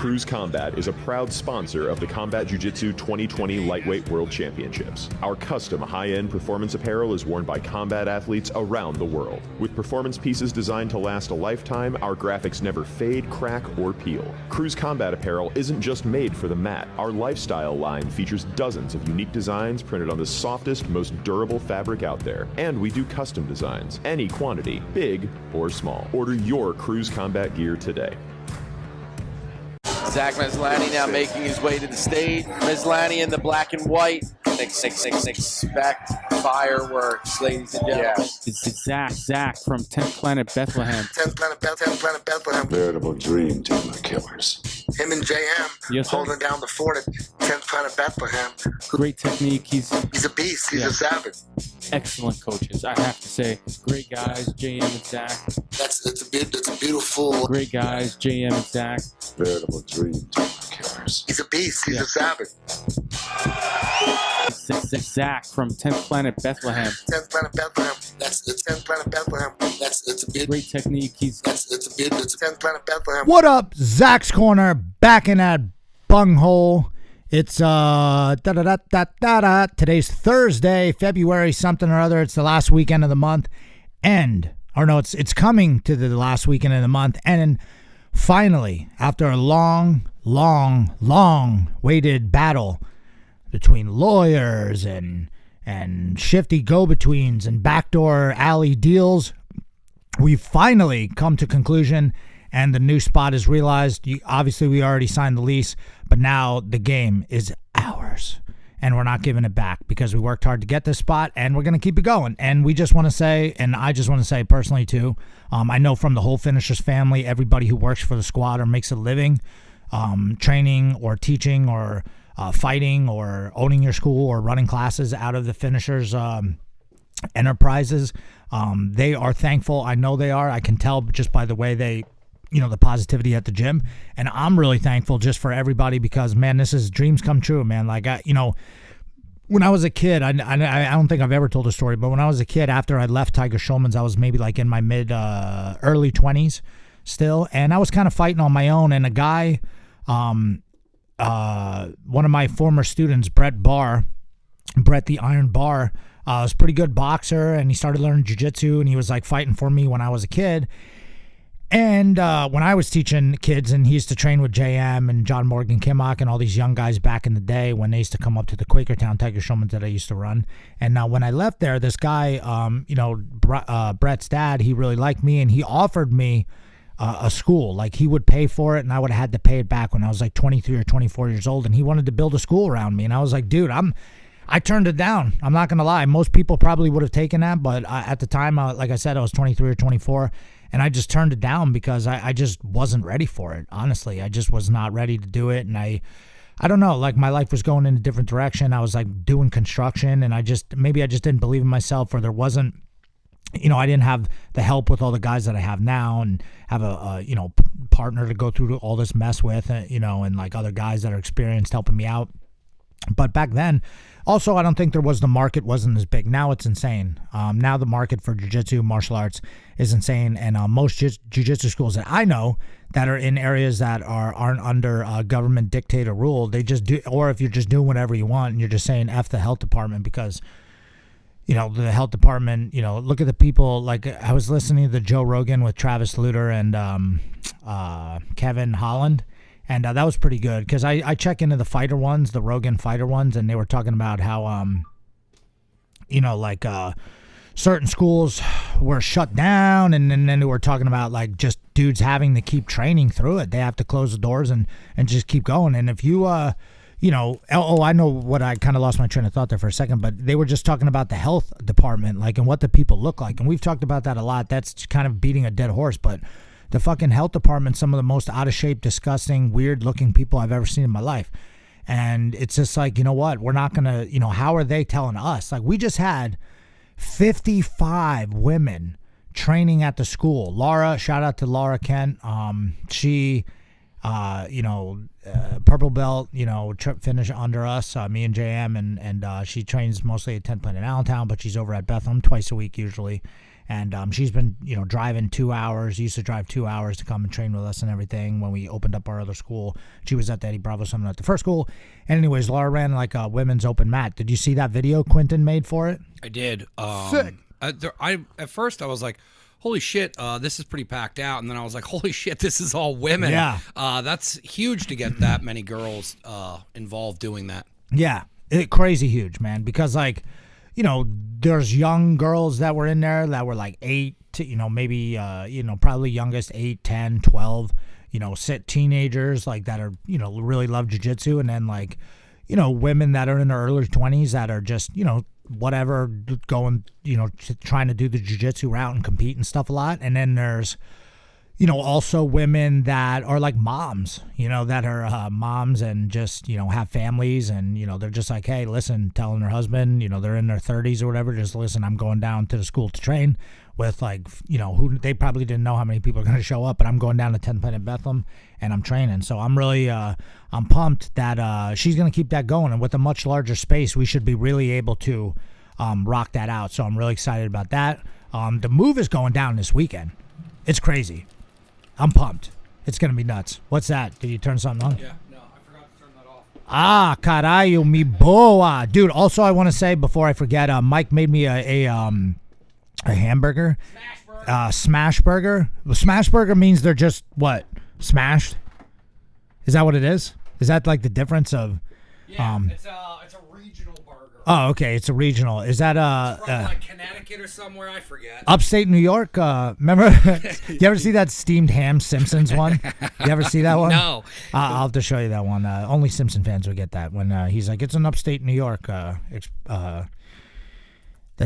Cruz Combat is a proud sponsor of the Combat Jiu-Jitsu 2020 Lightweight World Championships. Our custom high-end performance apparel is worn by combat athletes around the world. With performance pieces designed to last a lifetime, our graphics never fade, crack, or peel. Cruz Combat apparel isn't just made for the mat. Our lifestyle line features dozens of unique designs printed on the softest, most durable fabric out there. And we do custom designs, any quantity, big or small. Order your Cruz Combat gear today. Zach Maslany now making his way to the stage. Maslany in the black and white. Expect fireworks, ladies and gentlemen. Yeah. It's Zach from 10th Planet Bethlehem. 10th Planet Bethlehem. Veritable dream team of killers. Him and JM holding down the fort at 10th Planet Bethlehem. Great technique. He's a beast. He's a savage. Excellent coaches, I have to say. Great guys, JM and Zach. That's a beautiful. Great guys, JM and Zach. Veritable dream team of killers. He's a beast. He's a savage. It's Zach from 10th Planet Bethlehem. 10th Planet Bethlehem. It's 10th Planet Bethlehem. It's a great technique. It's 10th Planet Bethlehem. What up, Zach's Corner, back in that bunghole. It's Today's Thursday, February something or other. It's the last weekend of the month, it's coming to the last weekend of the month, and finally, after a long waited battle between lawyers and shifty go-betweens and backdoor alley deals, we finally come to conclusion, and the new spot is realized. Obviously, we already signed the lease, but now the game is ours, and we're not giving it back because we worked hard to get this spot, and we're going to keep it going. And we just want to say, and I just want to say personally too, I know from the whole Finishers family, everybody who works for the squad or makes a living training or teaching or fighting or owning your school or running classes out of the Finishers enterprises, they are thankful. I know they are. I can tell just by the way they, the positivity at the gym. And I'm really thankful just for everybody because, man, this is dreams come true, man. Like, when I was a kid, I don't think I've ever told a story, but when I was a kid, after I left Tiger Schulman's, I was maybe like in my early 20s still. And I was kind of fighting on my own. And a guy, one of my former students, Brett the Iron Bar, was a pretty good boxer, and he started learning jiu-jitsu, and he was like fighting for me when I was a kid. And when I was teaching kids, and he used to train with JM and John Morgan Kimmock and all these young guys back in the day when they used to come up to the Quakertown Tiger Schulman's that I used to run. And when I left there, this guy, Brett's dad, he really liked me, and he offered me a school. Like, he would pay for it, and I would have had to pay it back when I was like 23 or 24 years old, and he wanted to build a school around me. And I was like, dude, I turned it down. I'm not going to lie. Most people probably would have taken that, but at the time, like I said, I was 23 or 24, and I just turned it down because I just wasn't ready for it. Honestly, I just was not ready to do it, and I don't know, like my life was going in a different direction. I was like doing construction, and maybe I just didn't believe in myself, or there wasn't, I didn't have the help with all the guys that I have now, and have a partner to go through all this mess with, and like other guys that are experienced helping me out. But back then, also, I don't think the market wasn't as big. Now it's insane. Now the market for jiu-jitsu, martial arts is insane. And most jiu-jitsu schools that I know that are in areas that aren't under government dictator rule, they just do, or if you're just doing whatever you want and you're just saying F the health department because, the health department, look at the people. Like, I was listening to the Joe Rogan with Travis Lutter and Kevin Holland. And that was pretty good because I check into the fighter ones, the Rogan fighter ones, and they were talking about how, certain schools were shut down, and then they were talking about like just dudes having to keep training through it. They have to close the doors and just keep going. And if you, I know what, I kind of lost my train of thought there for a second, but they were just talking about the health department, like, and what the people look like. And we've talked about that a lot. That's kind of beating a dead horse, but the fucking health department, some of the most out of shape, disgusting, weird looking people I've ever seen in my life. And it's just like, you know what? We're not going to, how are they telling us? Like, we just had 55 women training at the school. Laura, shout out to Laura Kent. She, purple belt, finish under us, me and JM, and she trains mostly at 10th Planet in Allentown, but she's over at Bethlehem twice a week usually. And she's been, driving 2 hours. Used to drive 2 hours to come and train with us and everything when we opened up our other school. She was at the Eddie Bravo Summit at the first school. And anyways, Laura ran like a women's open mat. Did you see that video Quentin made for it? I did. Sick. At first I was like, holy shit, this is pretty packed out. And then I was like, holy shit, this is all women. Yeah. That's huge to get that many girls involved doing that. Yeah, crazy huge, man. Because, like, there's young girls that were in there that were like 8 to, maybe, probably youngest 8, 10, 12, teenagers like that are, really love jiu-jitsu. And then, like, women that are in their early 20s that are just, whatever, going, trying to do the jiu-jitsu route and compete and stuff a lot. And then there's, also women that are like moms, that are moms and just, have families and, they're just like, hey, listen, telling their husband, they're in their 30s or whatever, just listen, I'm going down to the school to train with like, who they probably didn't know how many people are going to show up, but I'm going down to 10th Planet Bethlehem and I'm training. So I'm really, I'm pumped that she's going to keep that going. And with a much larger space, we should be really able to rock that out. So I'm really excited about that. The move is going down this weekend. It's crazy. I'm pumped. It's going to be nuts. What's that? Did you turn something on? Yeah, no, I forgot to turn that off. Ah, carajo, mi boa. Dude, also I want to say before I forget, Mike made me a hamburger. Smash burger. Well, smash burger means they're just, what, smashed? Is that what it is? Is that like the difference of... Yeah, it's a regional burger. Oh, okay, it's a regional. Is that From like Connecticut or somewhere, I forget. Upstate New York? Remember? You ever see that steamed ham Simpsons one? You ever see that one? No. I'll have to show you that one. Only Simpson fans would get that when he's like, it's an upstate New York. That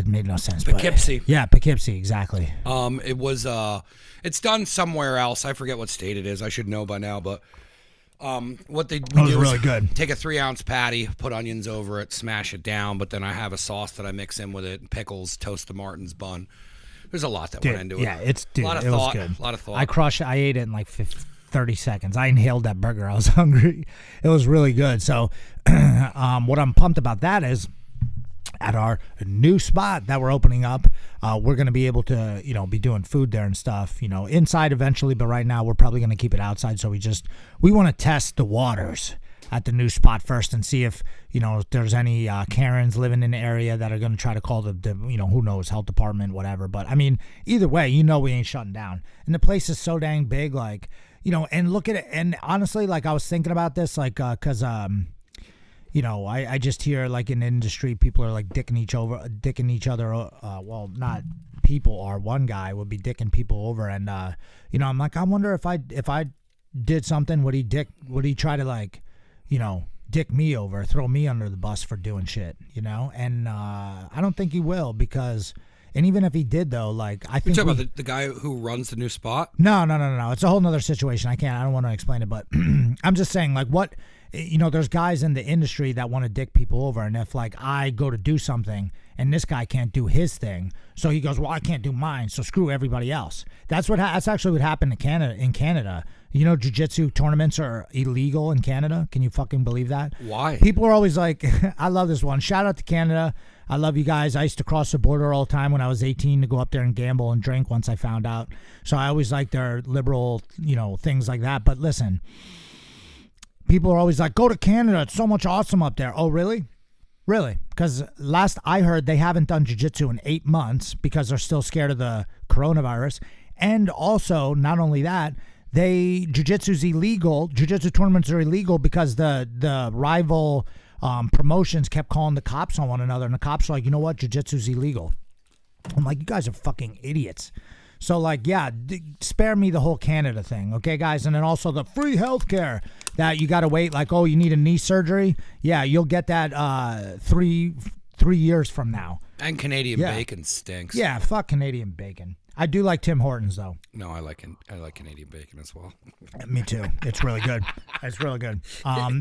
made no sense. Poughkeepsie. Yeah, Poughkeepsie, exactly. It was it's done somewhere else. I forget what state it is. I should know by now, but what we do is really good. Take a 3-ounce patty, put onions over it, smash it down, but then I have a sauce that I mix in with it, pickles, toast the Martin's bun. There's a lot that went into it. Yeah, it a lot of thought. was good. A lot of thought. I ate it in like 30 seconds. I inhaled that burger. I was hungry. It was really good. So what I'm pumped about that is at our new spot that we're opening up, we're going to be able to, be doing food there and stuff, inside eventually. But right now we're probably going to keep it outside. So we want to test the waters at the new spot first and see if, there's any Karens living in the area that are going to try to call the, who knows, health department, whatever. But I mean, either way, we ain't shutting down. And the place is so dang big, like, and look at it. And honestly, like I was thinking about this, like, cause, I just hear like in the industry, people are like dicking each other. Well, not people are. One guy would be dicking people over, and I'm like, I wonder if I did something, would he try to like, dick me over, throw me under the bus for doing shit, And I don't think he will because. And even if he did, though, like I think you're talking about the guy who runs the new spot. No. It's a whole nother situation. I don't want to explain it, but I'm just saying, like, what. There's guys in the industry that want to dick people over, and if like I go to do something and this guy can't do his thing, so he goes, well, I can't do mine, so screw everybody else. That's actually what happened in Canada. Jiu-jitsu tournaments are illegal in Canada. Can you fucking believe that? Why? People are always like, I love this one. Shout out to Canada. I love you guys. I used to cross the border all the time when I was 18 to go up there and gamble and drink once I found out. So I always like their liberal, things like that. But listen, people are always like, go to Canada. It's so much awesome up there. Oh, really? Really? Because last I heard, they haven't done jiu-jitsu in 8 months because they're still scared of the coronavirus. And also, not only that, jiu-jitsu's illegal. Jiu-jitsu tournaments are illegal because the rival promotions kept calling the cops on one another. And the cops are like, you know what? Jiu-jitsu's illegal. I'm like, you guys are fucking idiots. So, like, yeah, spare me the whole Canada thing, okay, guys? And then also the free healthcare that you got to wait, like, oh, you need a knee surgery? Yeah, you'll get that 3 years from now. And Canadian bacon stinks. Yeah, fuck Canadian bacon. I do like Tim Hortons, though. No, I like Canadian bacon as well. Me too. It's really good. It's really good.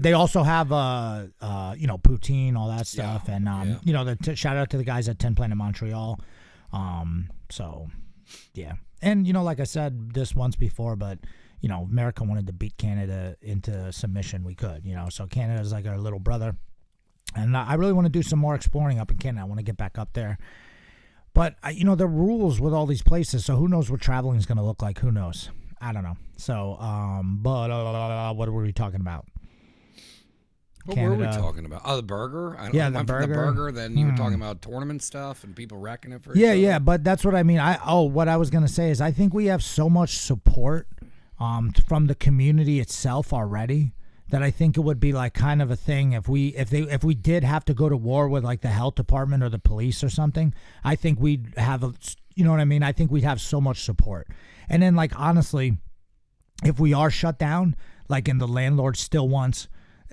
They also have, poutine, all that stuff. Yeah, and, shout out to the guys at 10 Planet Montreal. So... yeah. And, like I said this once before, but, America wanted to beat Canada into submission. We could, so Canada's like our little brother. And I really want to do some more exploring up in Canada. I want to get back up there. But, the rules with all these places, so who knows what traveling is going to look like? Who knows? I don't know. So, what were we talking about? What were we talking about? Oh, the burger? I went from the burger, then you were talking about tournament stuff and people wrecking it for each other. Yeah, but that's what I mean. What I was going to say is I think we have so much support from the community itself already that I think it would be like kind of a thing if we did have to go to war with like the health department or the police or something. I think we'd have you know what I mean? I think we'd have so much support. And then like honestly, if we are shut down, like and the landlord still wants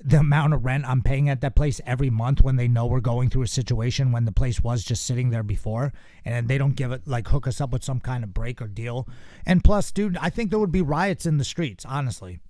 the amount of rent I'm paying at that place every month when they know we're going through a situation when the place was just sitting there before, and they don't give it like hook us up with some kind of break or deal. And plus, dude, I think there would be riots in the streets, honestly.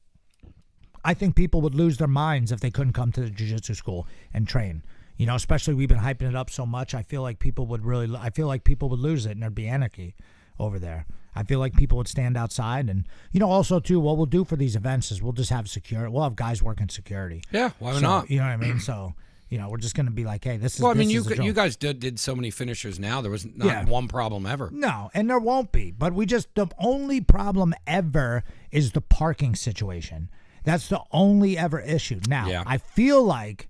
I think people would lose their minds if they couldn't come to the jiu-jitsu school and train. Especially we've been hyping it up so much. I feel like people would lose it and there'd be anarchy over there. I feel like people would stand outside and, also too, what we'll do for these events is we'll just have security. We'll have guys working security. Yeah, why not? You know what I mean? So, we're just going to be like, hey, this is. Well, I mean, you guys did so many finishers now. There was not one problem ever. No, and there won't be. But the only problem ever is the parking situation. That's the only ever issue. Now, I feel like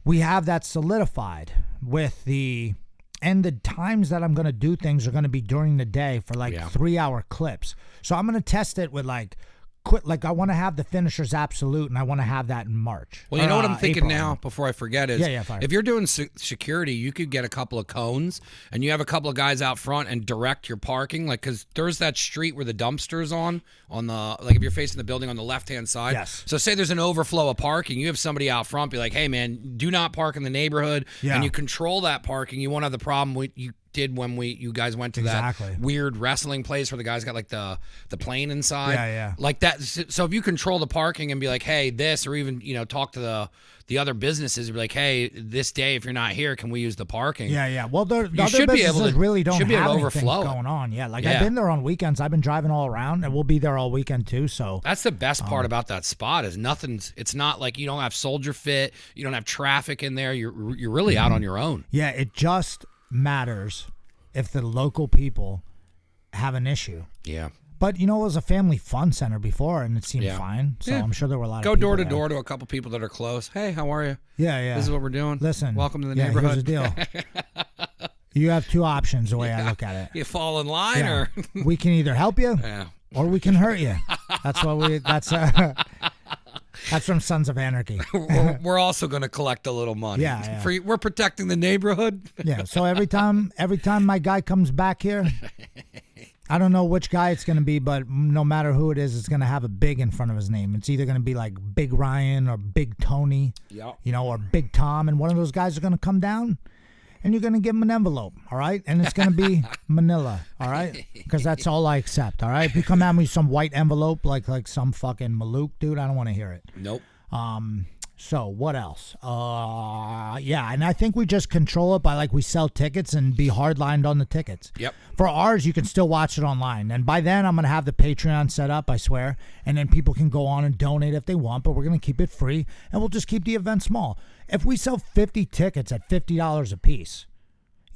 we have that solidified with and the times that I'm going to do things are going to be during the day for 3-hour clips. So I'm going to test it with I want to have the finishers absolute, and I want to have that in March. Well, you know what I'm thinking April. now, before I forget, is if you're doing security, you could get a couple of cones, and you have a couple of guys out front and direct your parking, because there's that street where the dumpster's on the, if you're facing the building on the left-hand side. Yes. So say there's an overflow of parking, you have somebody out front be like, hey, man, do not park in the neighborhood, and you control that parking. You won't have the problem you did when you guys went to that weird wrestling place where the guys got the plane inside. Yeah. Like that. So if you control the parking and be like, hey, this, or even, talk to the other businesses and be like, hey, this day, if you're not here, can we use the parking? Yeah. Well, the other businesses really don't have anything going on. Yeah. I've been there on weekends. I've been driving all around, and we'll be there all weekend too. So that's the best part about that spot is it's not like you don't have soldier fit. You don't have traffic in there. You're really out on your own. Yeah. It just matters if the local people have an issue. Yeah. But, it was a family fun center before, and it seemed fine. So I'm sure there were a lot of people Go door to door to a couple people that are close. Hey, how are you? Yeah. This is what we're doing. Listen. Welcome to the neighborhood. Here's the deal. You have two options the way I look at it. You fall in line or... We can either help you or we can hurt you. That's from Sons of Anarchy. We're also going to collect a little money. Yeah. We're protecting the neighborhood. Yeah. So every time my guy comes back here, I don't know which guy it's going to be, but no matter who it is, it's going to have a big in front of his name. It's either going to be like Big Ryan or Big Tony, or Big Tom, and one of those guys are going to come down, and you're going to give him an envelope, all right? And it's going to be Manila, all right? Because that's all I accept, all right? If you come at me with some white envelope like some fucking Malouk, dude, I don't want to hear it. Nope. So what else? And I think we just control it by we sell tickets and be hardlined on the tickets. Yep. For ours, you can still watch it online. And by then, I'm going to have the Patreon set up, I swear. And then people can go on and donate if they want, but we're going to keep it free. And we'll just keep the event small. If we sell 50 tickets at $50 a piece,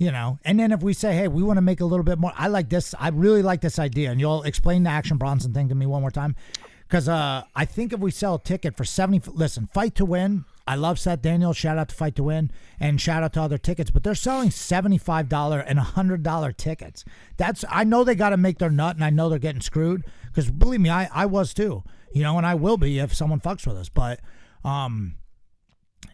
and then if we say, hey, we want to make a little bit more. I like this. I really like this idea. And you'll explain the Action Bronson thing to me one more time. Because I think if we sell a ticket for listen, Fight to Win, I love Seth Daniels, shout out to Fight to Win, and shout out to other tickets, but they're selling $75 and $100 tickets. I know they got to make their nut, and I know they're getting screwed, because believe me, I was too, and I will be if someone fucks with us, but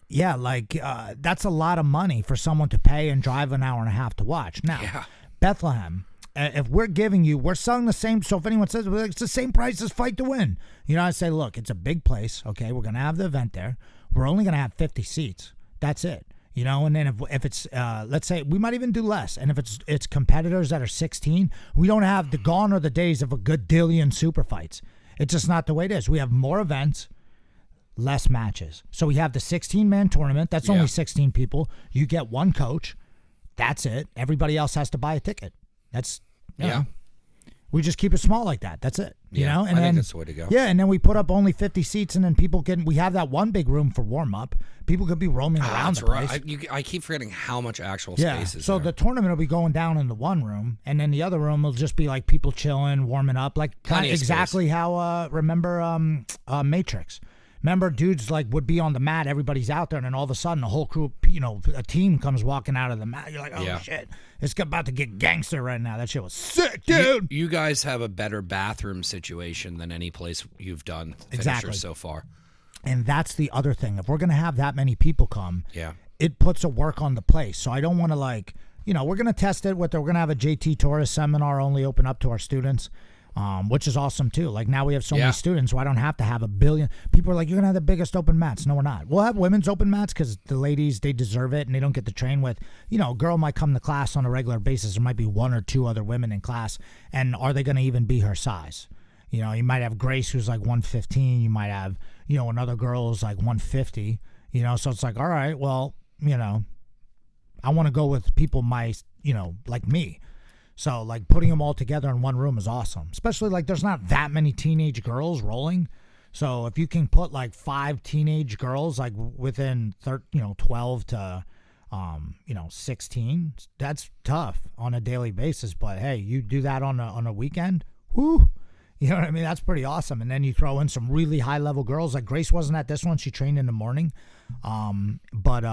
that's a lot of money for someone to pay and drive an hour and a half to watch. Now, Bethlehem, if we're selling the same, so if anyone says it's the same price as Fight to Win, I say, look, it's a big place, okay? We're going to have the event there. We're only going to have 50 seats. That's it. And then if it's, let's say, we might even do less. And if it's competitors that are 16, we don't have gone are the days of a godillion super fights. It's just not the way it is. We have more events, less matches. So we have the 16-man tournament. That's only 16 people. You get one coach. That's it. Everybody else has to buy a ticket. That's, We just keep it small like that. That's it. You know? And I then, think that's the way to go. Yeah, and then we put up only 50 seats, and then we have that one big room for warm-up. People could be roaming around the place. I keep forgetting how much actual space is so there. the tournament will be going down in the one room, and then the other room will just be like people chilling, warming up, like kind of exactly how remember Matrix. Remember, dudes like would be on the mat, everybody's out there, and then all of a sudden, the whole crew, a team comes walking out of the mat. You're like, oh shit, it's about to get gangster right now. That shit was sick, dude. You guys have a better bathroom situation than any place you've done finishers so far. And that's the other thing. If we're gonna have that many people come, it puts a work on the place. So I don't want to we're gonna test it. We're gonna have a JT Torres seminar only open up to our students. Which is awesome too. Like now we have so many students, so I don't have to have a billion. People are like, you're gonna have the biggest open mats. No, we're not. We'll have women's open mats because the ladies, they deserve it, and they don't get to train with. A girl might come to class on a regular basis. There might be 1 or 2 other women in class, and are they gonna even be her size? You might have Grace who's like 115. You might have another girl who's like 150. So it's like, all right, well, I want to go with people like me. So, like, putting them all together in one room is awesome. Especially, like, there's not that many teenage girls rolling. So, if you can put, like, 5 teenage girls, like, within, 12 to, 16, that's tough on a daily basis. But, hey, you do that on a weekend, whoo, you know what I mean? That's pretty awesome. And then you throw in some really high-level girls. Like, Grace wasn't at this one. She trained in the morning. But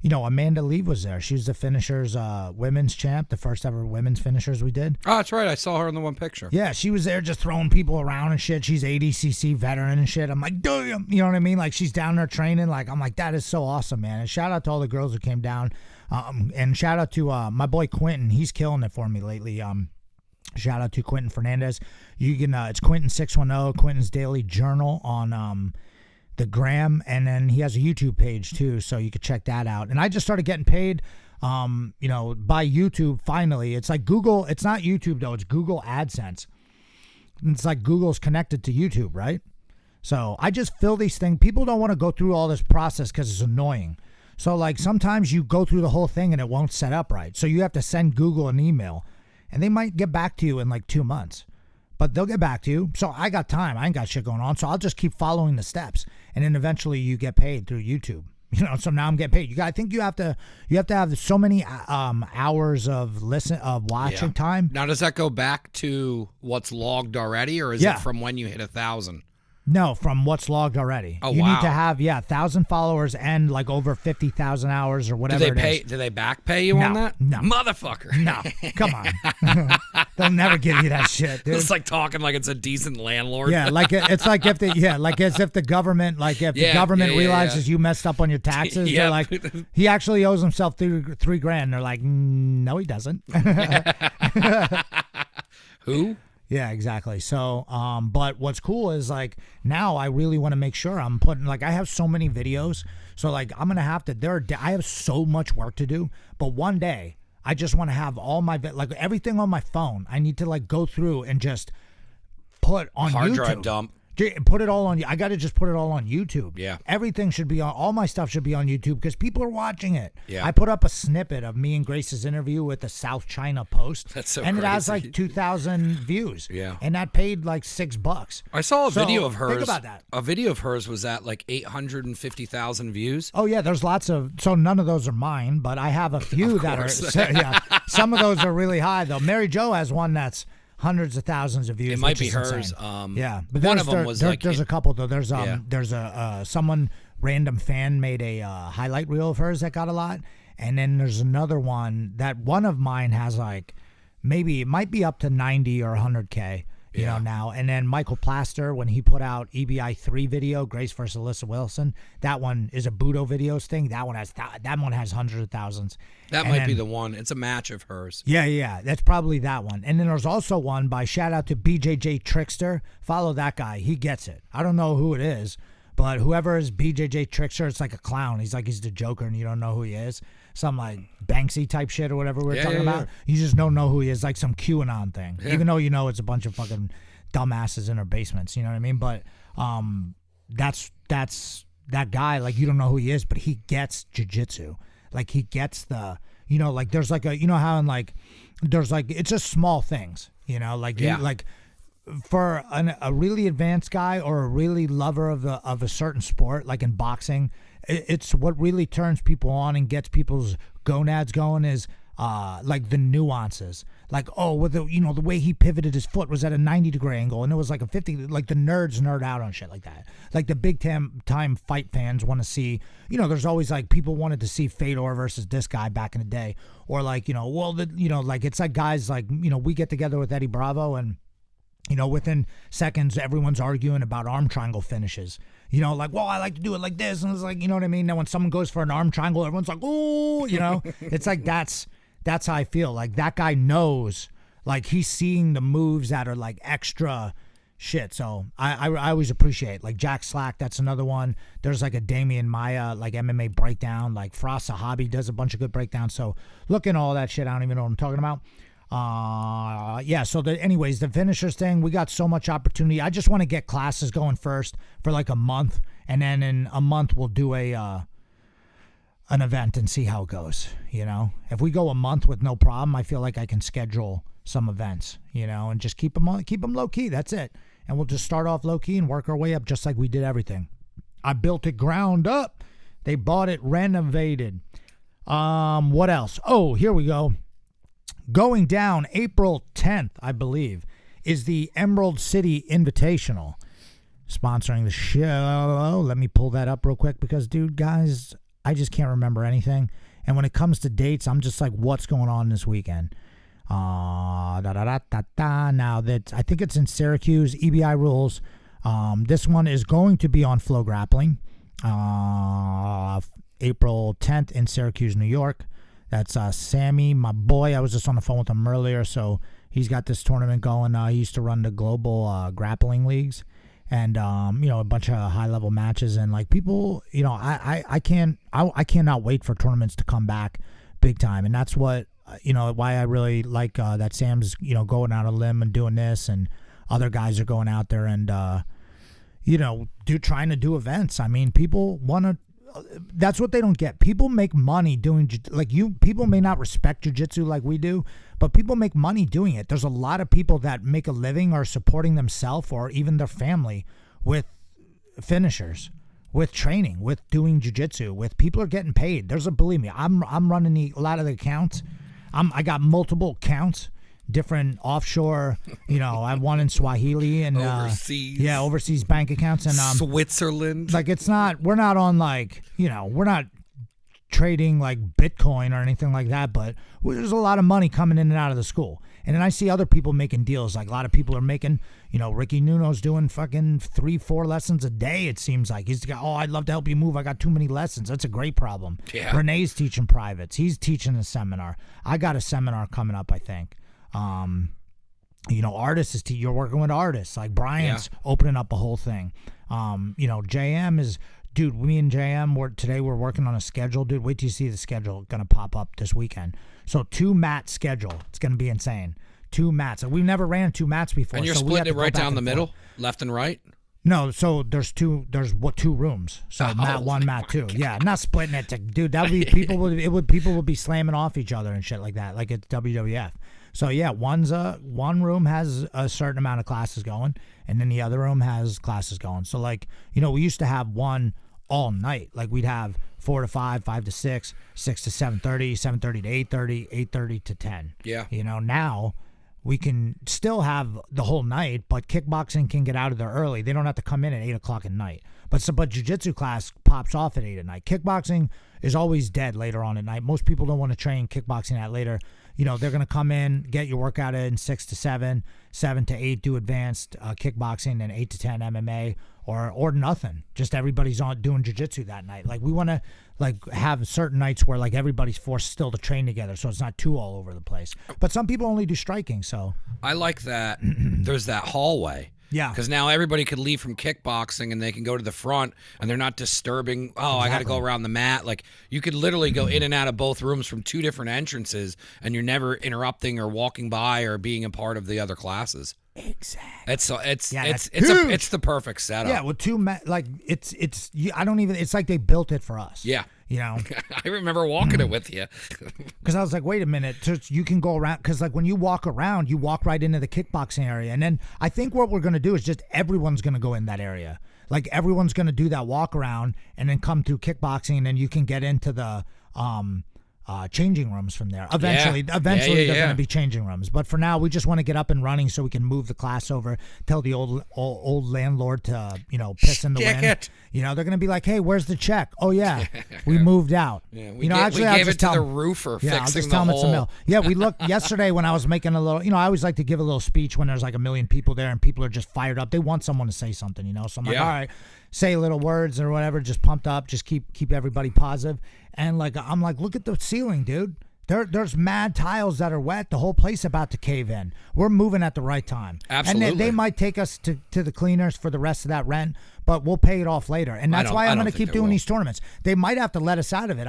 Amanda Lee was there. She was the finishers women's champ, the first ever women's finishers we did. Oh, that's right. I saw her in the one picture. Yeah, she was there just throwing people around and shit. She's 80cc veteran and shit. I'm like, damn. You know what I mean? Like, she's down there training. Like, I'm like, that is so awesome, man. And shout out to all the girls who came down. And shout out to my boy Quentin. He's killing it for me lately. Shout out to Quentin Fernandez. You can it's Quentin610, Quentin's Daily Journal on the gram, and then he has a YouTube page too, so you could check that out. And I just started getting paid by YouTube finally. It's like Google, it's not YouTube though, it's Google AdSense. And it's like Google's connected to YouTube, right? So I just fill these things. People don't want to go through all this process because it's annoying. So like sometimes you go through the whole thing and it won't set up right. So you have to send Google an email, and they might get back to you in like 2 months. But they'll get back to you. So I got time. I ain't got shit going on. So I'll just keep following the steps. And then eventually you get paid through YouTube. So now I'm getting paid. I think you have to have so many hours of watching time. Now, does that go back to what's logged already, or is it from when you hit 1,000? No, from what's logged already. Oh, you need to have 1,000 followers and like over 50,000 hours or whatever. Do they back pay you on that? No, motherfucker. No, come on. They'll never give you that shit, dude. It's like talking like it's a decent landlord. Yeah, like it's like if as if the government, realizes you messed up on your taxes. They're like, he actually owes himself $3,000. They're like, no, he doesn't. Who? Yeah, exactly. So, but what's cool is like now I really want to make sure I'm putting, like, I have so many videos. So like I'm going to have to, I have so much work to do, but one day I just want to have all my, like everything on my phone. I need to like go through and just put on hard YouTube. Drive dump. Put it all on. I got to just put it all on YouTube. Yeah. Everything should be on. All my stuff should be on YouTube because people are watching it. Yeah. I put up a snippet of me and Grace's interview with the South China Post. That's so and crazy. It has like 2,000 views. Yeah. And that paid like $6. I saw a video of hers. Think about that. A video of hers was at like 850,000 views. Oh yeah, there's lots of. So none of those are mine, but I have a few that are. Yeah. Some of those are really high though. Mary Jo has one that's hundreds of thousands of views. It might be hers. Yeah, but one of them was there's a couple though. There's someone random fan made a highlight reel of hers that got a lot, and then there's another one that one of mine has like maybe it might be up to 90 or 100K. You know now, and then Michael Plaster when he put out EBI 3 video, Grace versus Alyssa Wilson. That one is a Budo videos thing. That one has hundreds of thousands. That might be the one. It's a match of hers. Yeah, that's probably that one. And then there's also one by shout out to BJJ Trickster. Follow that guy. He gets it. I don't know who it is, but whoever is BJJ Trickster, it's like a clown. He's the Joker, and you don't know who he is. Some like Banksy type shit or whatever we're talking about. You just don't know who he is, like some QAnon thing. Yeah. Even though you know it's a bunch of fucking dumbasses in their basements, you know what I mean? But that's that guy, like you don't know who he is, but he gets jiu-jitsu. Like he gets the, like there's like a, how in like, there's like, it's just small things. You know, like you like for a really advanced guy or a really lover of a certain sport, like in boxing, it's what really turns people on and gets people's gonads going is like the nuances. Like, oh, with the the way he pivoted his foot was at a 90-degree angle, and it was like a 50. Like the nerds nerd out on shit like that. Like the big time fight fans want to see. There's always like people wanted to see Fedor versus this guy back in the day, or like like it's like guys like we get together with Eddie Bravo and. Within seconds, everyone's arguing about arm triangle finishes. Like, well, I like to do it like this. And it's like, you know what I mean? Now, when someone goes for an arm triangle, everyone's like, oh, it's like that's how I feel. Like, that guy knows, like, he's seeing the moves that are, like, extra shit. So I always appreciate, like, Jack Slack, that's another one. There's, like, a Damian Maya, like, MMA breakdown. Like, Frost Sahabi does a bunch of good breakdowns. So look at all that shit. I don't even know what I'm talking about. So anyways, the finishers thing, we got so much opportunity. I just want to get classes going first for like a month, and then in a month we'll do an event and see how it goes. If we go a month with no problem, I feel like I can schedule some events, and just keep them low key. That's it. And we'll just start off low key and work our way up, just like we did everything. I built it ground up. They bought it renovated. What else? Oh, here we go. Going down April 10th, I believe, is the Emerald City Invitational, sponsoring the show. Let me pull that up real quick because, dude, guys, I just can't remember anything. And when it comes to dates, I'm just like, what's going on this weekend? Now that I think it's in Syracuse, EBI rules. This one is going to be on Flow Grappling, April 10th in Syracuse, New York. That's Sammy, my boy. I was just on the phone with him earlier, so he's got this tournament going. He used to run the global grappling leagues, and a bunch of high-level matches. And like people, I cannot wait for tournaments to come back big time. And that's what why I really like that Sam's going out on a limb and doing this, and other guys are going out there and trying to do events. I mean, people want to. That's what they don't get. People make money doing, like people may not respect jiu-jitsu like we do, but people make money doing it. There's a lot of people that make a living or supporting themselves or even their family with finishers, with training, with doing jiu-jitsu, with people are getting paid. Believe me, I'm running a lot of the accounts. I got multiple accounts, different offshore, I have one in Swahili and overseas bank accounts and Switzerland. Like we're not on like, we're not trading like Bitcoin or anything like that, but there's a lot of money coming in and out of the school. And then I see other people making deals. Like a lot of people are making, Ricky Nuno's doing fucking 3-4 lessons a day. It seems like he's got, I'd love to help you move. I got too many lessons. That's a great problem. Yeah. Renee's teaching privates. He's teaching a seminar. I got a seminar coming up, I think. Artists you're working with artists like Brian's opening up a whole thing. JM is, dude, me and JM today we're working on a schedule, dude. Wait till you see the schedule gonna pop up this weekend. So 2 mat schedule. It's gonna be insane. 2 mats. We've never ran 2 mats before. And you're splitting it right down the middle, left and right? No, so there's 2 rooms. So mat 1, mat 2. Yeah, not splitting it dude, that would be people would be slamming off each other and shit like that, like it's WWF. So yeah, one room has a certain amount of classes going, and then the other room has classes going. So like, we used to have one all night. Like we'd have 4 to 5, 5 to 6, 6 to 7:30, 7:30 to 8:30, 8:30 to 10. Yeah. Now we can still have the whole night, but kickboxing can get out of there early. They don't have to come in at 8 o'clock at night. But jiu-jitsu class pops off at 8 at night. Kickboxing is always dead later on at night. Most people don't want to train kickboxing at later. They're going to come in, get your workout in 6 to 7, 7 to 8, do advanced kickboxing, and 8 to 10 MMA, or nothing. Just everybody's on doing jiu-jitsu that night. Like we want to have certain nights where like everybody's forced still to train together, so it's not too all over the place. But some people only do striking. So I like that. There's that hallway. Yeah. Because now everybody could leave from kickboxing and they can go to the front and they're not disturbing. Oh, exactly. I got to go around the mat. Like you could literally go in and out of both rooms from 2 different entrances and you're never interrupting or walking by or being a part of the other classes. Exactly. It's the perfect setup. Yeah, with 2 it's I don't even. It's like they built it for us. Yeah. You know, I remember walking it with you. Because I was like, wait a minute, you can go around. Because like when you walk around, you walk right into the kickboxing area. And then I think what we're going to do is just everyone's going to go in that area. Like everyone's going to do that walk around and then come through kickboxing. And then you can get into the changing rooms from there. Eventually they're going to be changing rooms. But for now, we just want to get up and running so we can move the class over. Tell the old landlord to, piss in the wind. They're going to be like, hey, where's the check? Oh, yeah, we moved out. Yeah, we gave it to the roofer fixing I'll just the tell him hole. it's a mill. Yeah, we looked yesterday when I was making a little, I always like to give a little speech when there's like 1 million people there and people are just fired up. They want someone to say something, So I'm like, all right, say little words or whatever, just pumped up, just keep everybody positive. And like I'm like, look at the ceiling, dude. There's mad tiles that are wet. The whole place about to cave in. We're moving at the right time. Absolutely. And they might take us to the cleaners for the rest of that rent, but we'll pay it off later. And that's why I'm going to keep doing these tournaments. They might have to let us out of it.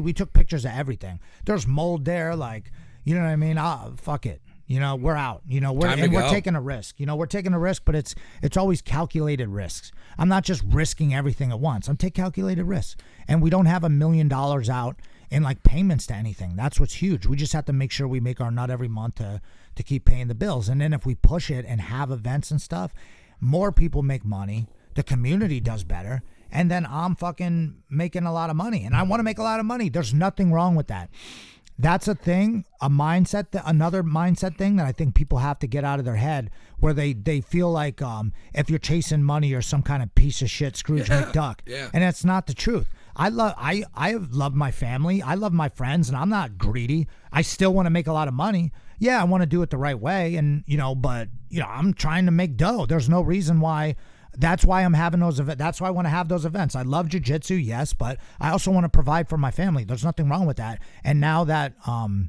We took pictures of everything. There's mold there, like, you know what I mean? Fuck it. We're out. We're taking a risk. We're taking a risk, but it's always calculated risks. I'm not just risking everything at once. I'm taking calculated risks. And we don't have $1 million out in like payments to anything. That's what's huge. We just have to make sure we make our nut every month to keep paying the bills. And then if we push it and have events and stuff, more people make money. The community does better. And then I'm fucking making a lot of money. And I want to make a lot of money. There's nothing wrong with that. That's a thing, another mindset thing that I think people have to get out of their head, where they feel like if you're chasing money, you're some kind of piece of shit Scrooge McDuck. Yeah. And that's not the truth. I love my family. I love my friends, and I'm not greedy. I still want to make a lot of money. Yeah, I want to do it the right way, and but I'm trying to make dough. There's no reason why. That's why I'm having those events. That's why I want to have those events. I love jiu-jitsu, yes, but I also want to provide for my family. There's nothing wrong with that. And now that now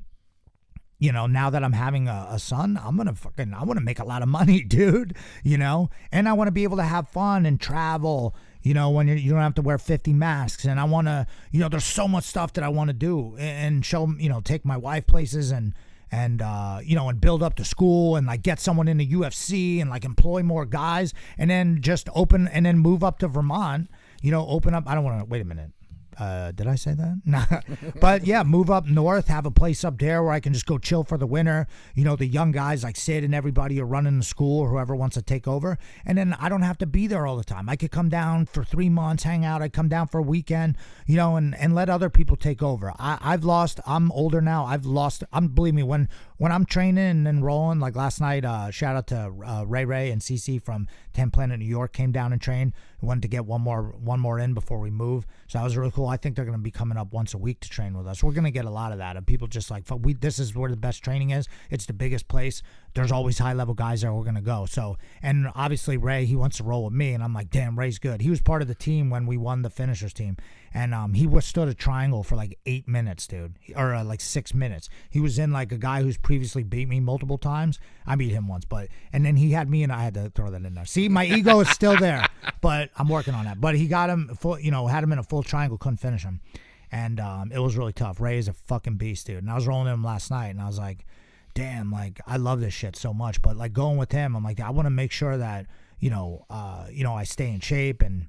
that I'm having a son, I want to make a lot of money, dude. And I want to be able to have fun and travel. When you don't have to wear 50 masks, and I want to, there's so much stuff that I want to do and show, take my wife places and build up the school and like get someone in the UFC and like employ more guys and then just open and then move up to Vermont, open up. I don't want to, wait a minute. Did I say that? Nah. But yeah, move up north, have a place up there where I can just go chill for the winter. The young guys like Sid and everybody are running the school or whoever wants to take over. And then I don't have to be there all the time. I could come down for 3 months, hang out. I come down for a weekend, and let other people take over. I'm older now. Believe me, when I'm training and rolling, like last night, shout out to Ray and CC from 10 Planet New York came down and trained. We wanted to get one more in before we move. So that was really cool. I think they're going to be coming up once a week to train with us. We're going to get a lot of that. And people just like, this is where the best training is. It's the biggest place. There's always high-level guys there. We're going to go. So, and obviously Ray, he wants to roll with me. And I'm like, damn, Ray's good. He was part of the team when we won the finishers team. And he withstood a triangle for like 8 minutes, dude. Or like 6 minutes. He was in like a guy who's previously beat me multiple times. I beat him once, and then he had me and I had to throw that in there. See, my ego is still there, but I'm working on that. But he got him full, had him in a full triangle, couldn't finish him. And it was really tough. Ray is a fucking beast, dude. And I was rolling him last night and I was like, damn, like I love this shit so much. But like going with him, I'm like, I want to make sure that, I stay in shape and,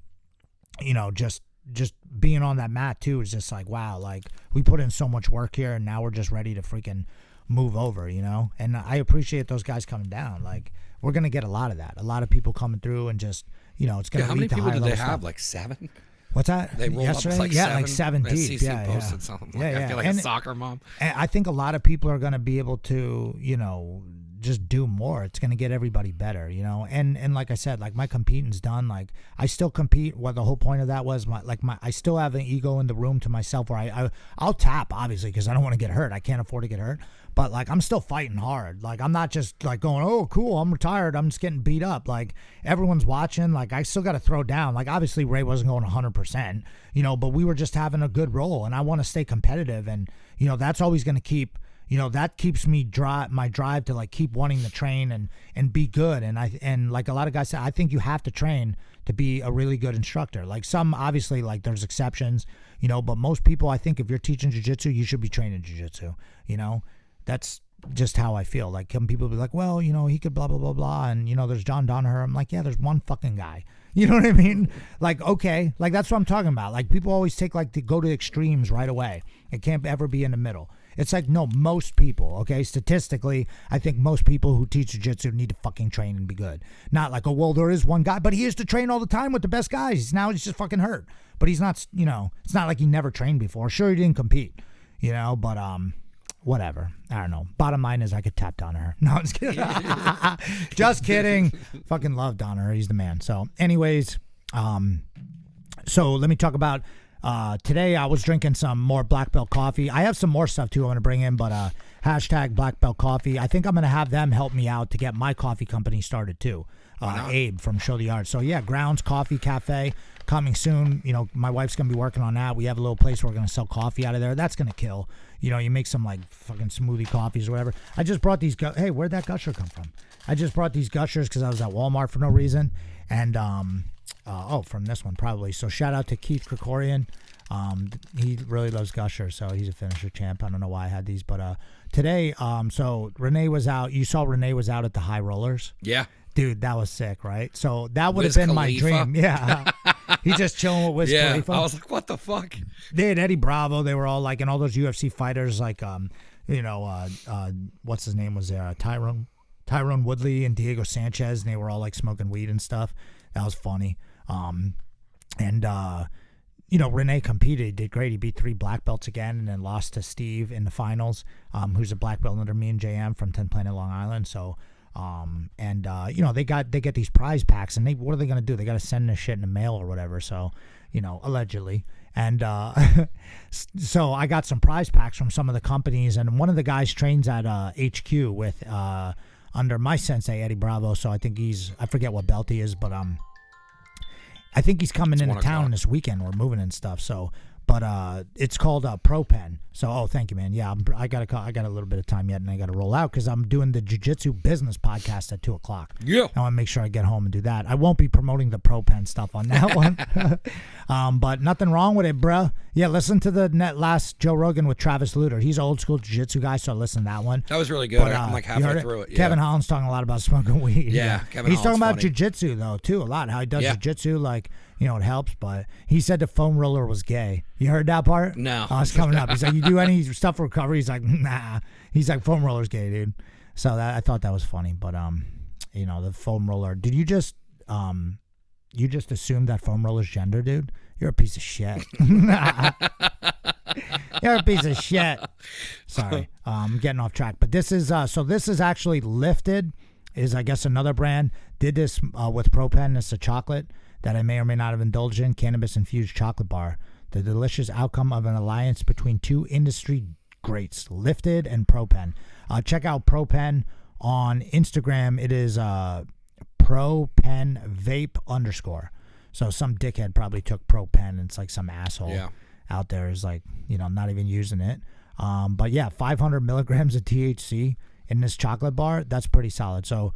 just being on that mat too is just like, wow, like we put in so much work here and now we're just ready to freaking move over, and I appreciate those guys coming down. Like we're going to get a lot of that. A lot of people coming through and just, it's going to lead to higher level stuff. How many people did they have? Like 7? What's that? They rolled yesterday? Up like yeah, 7. Like 7 deep. CC posted something. Like, I feel like a soccer mom. And I think a lot of people are going to be able to, just do more. It's going to get everybody better, and like I said, like my competing's done. Like I still compete. What the whole point of that was I still have an ego in the room to myself where I'll tap obviously because I don't want to get hurt. I can't afford to get hurt, but like I'm still fighting hard. Like I'm not just like going, oh cool, I'm retired. I'm just getting beat up. Like everyone's watching. Like I still got to throw down. Like obviously Ray wasn't going 100%, but we were just having a good roll, and I want to stay competitive, and that's always going to keep. That keeps me my drive to like keep wanting to train and be good. And like a lot of guys say, I think you have to train to be a really good instructor. Like some, obviously, like there's exceptions, but most people, I think if you're teaching jiu-jitsu, you should be training jiu-jitsu. That's just how I feel. Like some people be like, well, he could blah, blah, blah, blah. And, there's John Donaher. I'm like, yeah, there's one fucking guy. You know what I mean? Like, okay, like that's what I'm talking about. Like people always take like to go to extremes right away. It can't ever be in the middle. It's like, no, most people, okay, statistically, I think most people who teach jiu-jitsu need to fucking train and be good. Not like, oh, well, there is one guy, but he has to train all the time with the best guys. Now he's just fucking hurt. But he's not, you know, it's not like he never trained before. Sure, he didn't compete, you know, but whatever. I don't know. Bottom line is I could tap Donner. No, I'm just kidding. Just kidding. Fucking love Donner. He's the man. So anyways, so let me talk about today. I was drinking some more Black Belt coffee. I have some more stuff too I want to bring in, but hashtag Black Belt Coffee. I think I'm going to have them help me out to get my coffee company started too. Abe from Show the Art. So yeah, Grounds Coffee Cafe coming soon. You know, my wife's going to be working on that. We have a little place where we're going to sell coffee out of there. That's going to kill. You know, you make some like fucking smoothie coffees or whatever. I just brought these. Hey, where'd that Gusher come from? I just brought these Gushers because I was at Walmart for no reason. And, from this one probably. So shout out to Keith Krikorian. He really loves Gusher, so he's a finisher champ. I don't know why I had these, but today, so Renee was out. You saw Renee was out at the High Rollers. Yeah. Dude, that was sick, right? So that would have been my dream. Yeah. He's just chilling with Wiz Khalifa. I was like, what the fuck? They had Eddie Bravo. They were all like, and all those UFC fighters, like, what's his name was there? Tyrone Woodley and Diego Sanchez, and they were all like smoking weed and stuff. That was funny. Renee competed. He did great. He beat 3 black belts again and then lost to Steve in the finals, who's a black belt under me and JM from 10 Planet Long Island. So, they get these prize packs, and what are they going to do? They got to send this shit in the mail or whatever. So, allegedly. And so I got some prize packs from some of the companies, and one of the guys trains at HQ with under my sensei, Eddie Bravo. So I think I forget what belt he is, but I think he's coming into town this weekend. We're moving and stuff. So, but it's called ProPen. So, thank you, man. Yeah, I got a little bit of time yet, and I got to roll out because I'm doing the Jiu-Jitsu business podcast at 2:00. Yeah, I want to make sure I get home and do that. I won't be promoting the ProPen stuff on that one, but nothing wrong with it, bro. Yeah, listen to the last Joe Rogan with Travis Luter. He's an old school Jiu-Jitsu guy, so listen to that one. That was really good. But, I'm like halfway through it. Yeah. Kevin Holland's talking a lot about smoking weed. Yeah, Kevin he's Holland's talking about Jiu-Jitsu though too a lot. How he does Jiu-Jitsu, like. It helps, but he said the foam roller was gay. You heard that part? No. Oh, it's coming up. He's like, you do any stuff for recovery? He's like, nah. He's like, foam roller's gay, dude. So I thought that was funny, but the foam roller. Did you just assume that foam roller's gender, dude? You're a piece of shit. You're a piece of shit. Sorry, I'm getting off track. But this is this is actually Lifted. Is I guess another brand did this with ProPen. It's a chocolate that I may or may not have indulged in, cannabis-infused chocolate bar. The delicious outcome of an alliance between 2 industry greats, Lifted and ProPen. Check out ProPen on Instagram. It is ProPenVape_. So some dickhead probably took ProPen, and it's like some asshole out there is like, not even using it. But yeah, 500 milligrams of THC in this chocolate bar. That's pretty solid. So,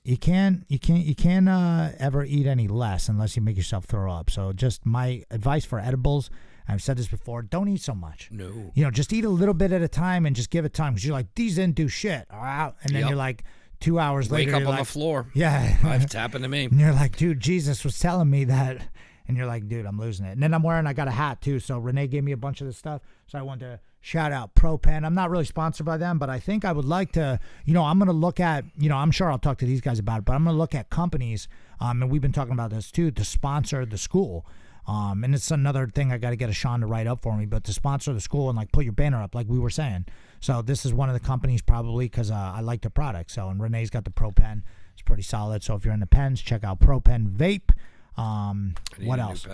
you can't ever eat any less unless you make yourself throw up. So just my advice for edibles, I've said this before, don't eat so much. No. Just eat a little bit at a time and just give it time, because you're like, these didn't do shit. And then you're like 2 hours later, wake up on the floor. Yeah. It's happened to me. And you're like, dude, Jesus was telling me that. And you're like, dude, I'm losing it. And then I got a hat too. So Renee gave me a bunch of this stuff. So I wanted to shout out ProPen. I'm not really sponsored by them, but I think I would like to, I'm going to look at, I'm sure I'll talk to these guys about it, but I'm going to look at companies, and we've been talking about this too, to sponsor the school. And it's another thing I got to get a Sean to write up for me, but to sponsor the school and like put your banner up like we were saying. So this is one of the companies probably because I like the product. So, and Renee's got the ProPen. It's pretty solid. So if you're in the pens, check out ProPen Vape. What else?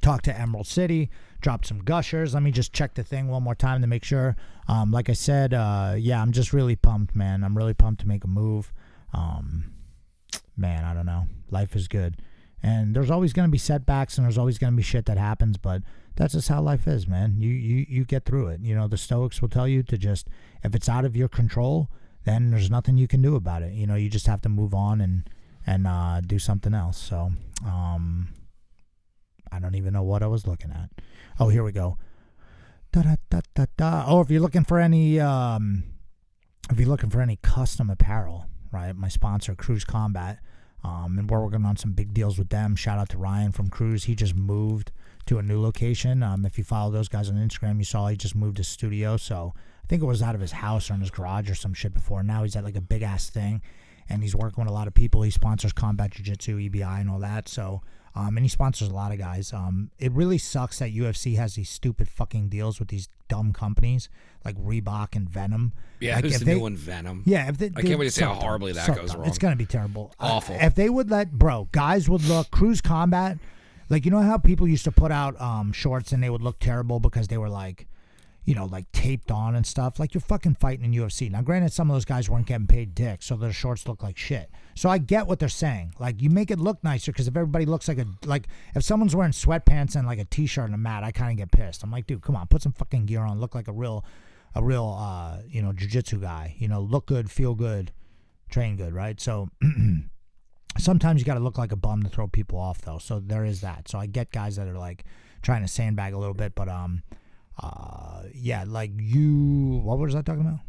Talk to Emerald City, dropped some Gushers. Let me just check the thing one more time to make sure. Like I said, I'm just really pumped, man. I'm really pumped to make a move. Man, I don't know. Life is good. And there's always going to be setbacks, and there's always going to be shit that happens, but that's just how life is, man. You get through it. The Stoics will tell you to just, if it's out of your control, then there's nothing you can do about it. You just have to move on and do something else. So, I don't even know what I was looking at. Oh, here we go. Oh, if you're looking for any custom apparel, right? My sponsor, Cruz Combat. And we're working on some big deals with them. Shout out to Ryan from Cruz. He just moved to a new location. If you follow those guys on Instagram, you saw he just moved his studio. So I think it was out of his house or in his garage or some shit before. Now he's at like a big ass thing, and he's working with a lot of people. He sponsors Combat Jiu-Jitsu, EBI, and all that. So, and he sponsors a lot of guys. It really sucks that UFC has these stupid fucking deals with these dumb companies like Reebok and Venom. Yeah, like who's the new one, Venom? Yeah, I can't wait to see how horribly that goes wrong. It's gonna be terrible. Awful. If they would let, guys would look Cruz Combat. Like, you know how people used to put out shorts and they would look terrible because they were like, you know, like taped on and stuff. Like, you're fucking fighting in UFC. Now, granted, some of those guys weren't getting paid dick, so their shorts look like shit. So I get what they're saying. Like, you make it look nicer because if everybody looks like if someone's wearing sweatpants and like a t-shirt and a mat, I kind of get pissed. I'm like, dude, come on, put some fucking gear on. Look like a real you know, jiu-jitsu guy. You know, look good, feel good, train good, right? So sometimes you got to look like a bum to throw people off, though. So there is that. So I get guys that are like trying to sandbag a little bit, but yeah, like what was I talking about?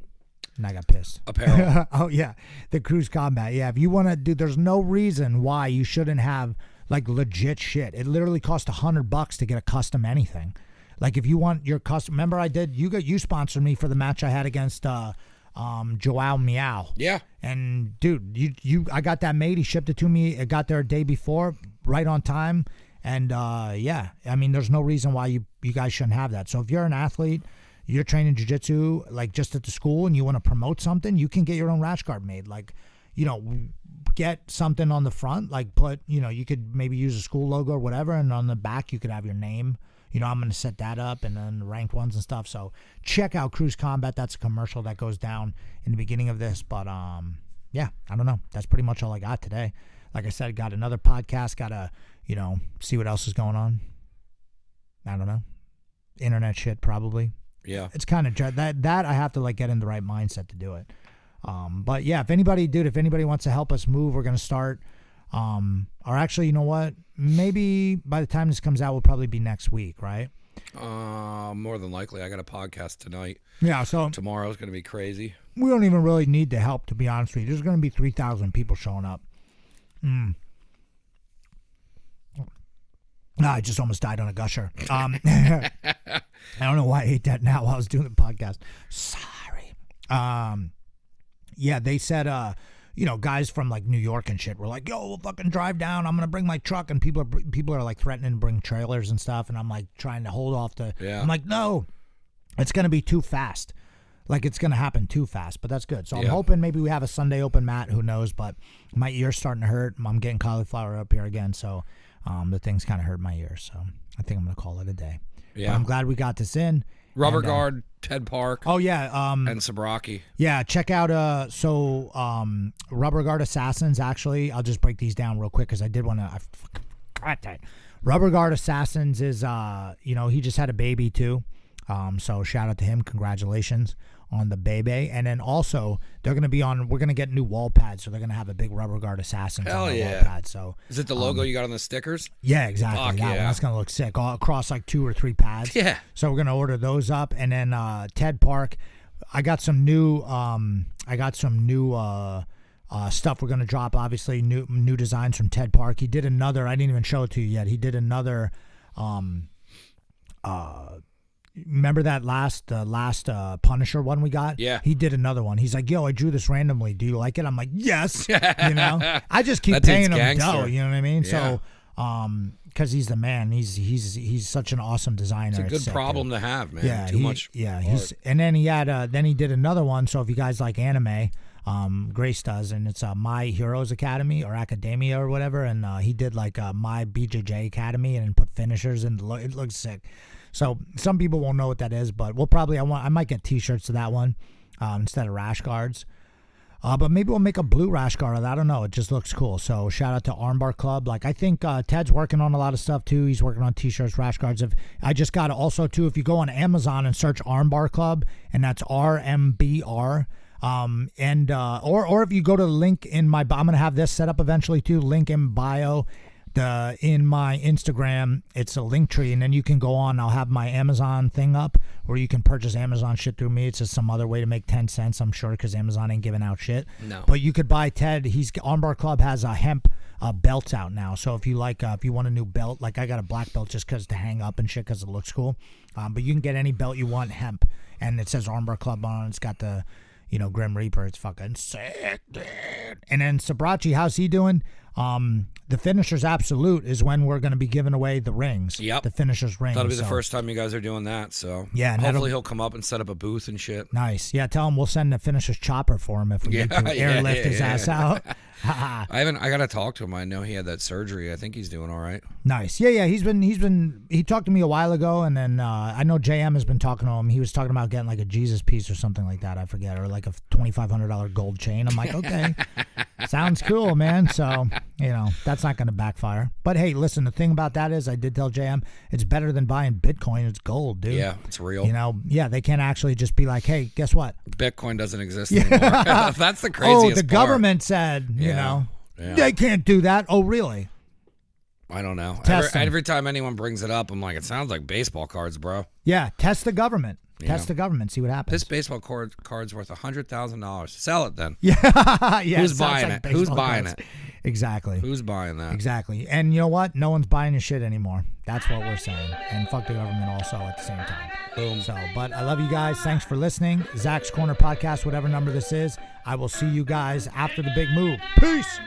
And I got pissed. Apparel. Oh yeah, the Cruz Combat. Yeah, if you want to do, there's no reason why you shouldn't have like legit shit. It literally cost $100 to get a custom anything. Like if you want your custom, remember you sponsored me for the match I had against Joao Meow. Yeah. And dude, I got that made. He shipped it to me. It got there a day before, right on time. And yeah, I mean, there's no reason why you guys shouldn't have that. So if you're an athlete, you're training jiu-jitsu, like just at the school, and you want to promote something, you can get your own rash guard made. Like, you know, get something on the front, like put, you know, you could maybe use a school logo or whatever, and on the back you could have your name. You know, I'm going to set that up, and then the ranked ones and stuff. So check out Cruz Combat. That's a commercial that goes down in the beginning of this. But yeah, I don't know. That's pretty much all I got today. Like I said, got another podcast. Got to, you know, see what else is going on. I don't know. Internet shit, probably. Yeah. It's kind of that I have to like get in the right mindset to do it. But yeah, if anybody wants to help us move, we're going to start. Or actually, you know what? Maybe by the time this comes out, will probably be next week, right? More than likely. I got a podcast tonight. Yeah, so tomorrow's going to be crazy. We don't even really need the help, to be honest with you. There's going to be 3,000 people showing up. I just almost died on a gusher. I don't know why I ate that now while I was doing the podcast. Sorry. Yeah, they said, you know, guys from like New York and shit were like, yo, we'll fucking drive down. I'm going to bring my truck. And people are like threatening to bring trailers and stuff. And I'm like trying to hold off I'm like, no, it's going to be too fast. Like it's going to happen too fast, but that's good. So I'm hoping maybe we have a Sunday open mat. Who knows? But my ear's starting to hurt. I'm getting cauliflower up here again. So the thing's kind of hurt my ears. So I think I'm going to call it a day. Yeah. But I'm glad we got this in. Rubber Guard, Ted Park. Oh yeah, and Sabraki. Yeah, check out Rubber Guard Assassins. Actually, I'll just break these down real quick because I did want to. I forgot that. Rubber Guard Assassins is you know, he just had a baby too. So shout out to him. Congratulations on the baby. And then also we're going to get new wall pads. So they're going to have a big Rubber Guard Assassins on the wall pad. So is it the logo you got on the stickers? Yeah, exactly. Fuck yeah. That's going to look sick all across like 2 or 3 pads. Yeah. So we're going to order those up. And then Ted Park, I got some new stuff we're going to drop. Obviously new designs from Ted Park. He did another, I didn't even show it to you yet. He did another, remember that last Punisher one we got? Yeah. He did another one. He's like, yo, I drew this randomly. Do you like it? I'm like, yes. You know? I just keep paying him dough. You know what I mean? Yeah. So, because he's the man. He's such an awesome designer. It's a good problem to have, man. Yeah. Too much. Yeah. And then he had, then he did another one. So if you guys like anime, Grace does, and it's My Heroes Academy or Academia or whatever. And he did like My BJJ Academy and put finishers in. It looks sick. So some people won't know what that is, but we'll probably I might get T-shirts to that one instead of rash guards. But maybe we'll make a blue rash guard. I don't know. It just looks cool. So shout out to Armbar Club. Like I think Ted's working on a lot of stuff too. He's working on T-shirts, rash guards. I just got also too. If you go on Amazon and search Armbar Club, and that's RMBR. Or if you go to the link in my, I'm gonna have this set up eventually too. Link in bio. in my Instagram, it's a link tree, and then you can go on. I'll have my Amazon thing up where you can purchase Amazon shit through me. It's just some other way to make 10 cents, I'm sure, because Amazon ain't giving out shit. No. But you could buy Ted. Armbar Club has a hemp belts out now. So if you if you want a new belt, like I got a black belt just because to hang up and shit because it looks cool. But you can get any belt you want, hemp, and it says Armbar Club on it. It's got the Grim Reaper. It's fucking sick, dude. And then Sabrachi, how's he doing? The Finisher's Absolute is when we're going to be giving away the rings. Yep. The Finisher's rings. That'll be the first time you guys are doing that. So yeah, and hopefully he'll come up and set up a booth and shit. Nice. Yeah, tell him we'll send the Finisher's chopper for him if we need to airlift his ass out. I got to talk to him. I know he had that surgery. I think he's doing all right. Nice. Yeah. He talked to me a while ago, and then I know JM has been talking to him. He was talking about getting like a Jesus piece or something like that. I forget, or like a $2,500 gold chain. I'm like, okay, sounds cool, man. So that's not going to backfire. But hey, listen, the thing about that is, I did tell JM it's better than buying Bitcoin. It's gold, dude. Yeah, it's real. They can't actually just be like, hey, guess what? Bitcoin doesn't exist anymore. That's the craziest part. The government said, they can't do that. Oh, really? I don't know. Test every time anyone brings it up, I'm like, it sounds like baseball cards, bro. Yeah, test the government. Test the government. See what happens. This baseball card's worth $100,000. Sell it then. Yeah. Who's buying it? Who's buying it? Exactly. Who's buying that? Exactly. And you know what? No one's buying your shit anymore. That's what we're saying. And fuck the government also at the same time. Boom. So, but I love you guys. Thanks for listening. Zach's Corner Podcast, whatever number this is. I will see you guys after the big move. Peace.